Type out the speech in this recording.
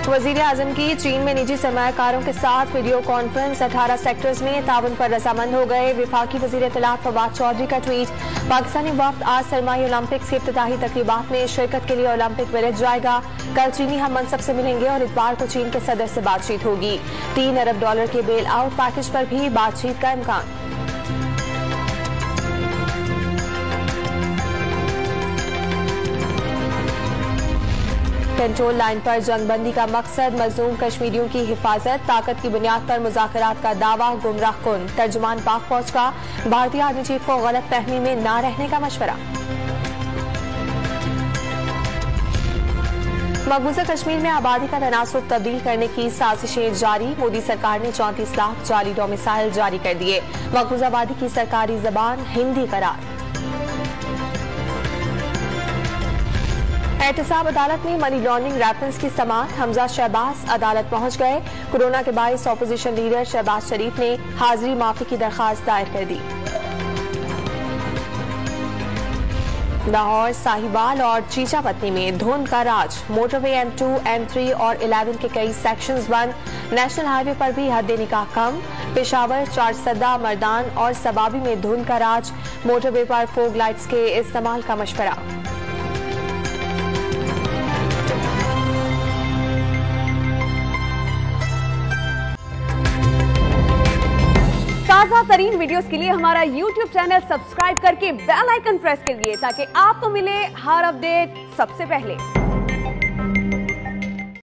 वजीर आजम की चीन में निजी सरमायाकारों के साथ वीडियो कॉन्फ्रेंस। 18 सेक्टर्स में ताउन पर रजामंद हो गए। विफाकी वजीर इत्तलात फवाद चौधरी का ट्वीट। पाकिस्तानी वफ्द आज सरमाई ओलंपिक्स की इफ्तिताही तकरीबात में शिरकत के लिए ओलंपिक विलेज जाएगा। कल चीनी हम मनसब से मिलेंगे और इतवार को चीन के सदर से बातचीत होगी। $3 अरब के बेल आउट पैकेज पर भी बातचीत का इम्कान। कंट्रोल लाइन पर जंगबंदी का मकसद मजलूम कश्मीरियों की हिफाजत। ताकत की बुनियाद पर मुज़ाकरात का दावा गुमराह कुन। तर्जुमान पाक फौज का भारतीय आर्मी चीफ को गलत फहमी में न रहने का मशवरा। मकबूजा कश्मीर में आबादी का तनासुब तब्दील करने की साजिशें जारी। मोदी सरकार ने 34 लाख जाली डोमिसाइल जारी कर दिए। मकबूजा आबादी की सरकारी जबान हिंदी करार। एहतसाब अदालत में मनी लॉन्ड्रिंग रेफरेंस की समाअत। हमजा शहबाज अदालत पहुंच गए। कोरोना के बायस ऑपोजिशन लीडर शहबाज शरीफ ने हाजिरी माफी की दरखास्त दायर कर दी। लाहौर, साहिवाल और चीचापत्नी में धुंध का राज। मोटरवे M2, M3 और 11 के कई सेक्शंस बंद। नेशनल हाईवे पर भी हद निकाह कम। पेशावर, चारसदा, मर्दान और सबाबी में धुंध का राज। मोटरवे पर फोग लाइट्स के इस्तेमाल का मशवरा। ताज़ा तरीन वीडियोस के लिए हमारा YouTube चैनल सब्सक्राइब करके बेल आइकन प्रेस कीजिए ताकि आपको मिले हर अपडेट सबसे पहले।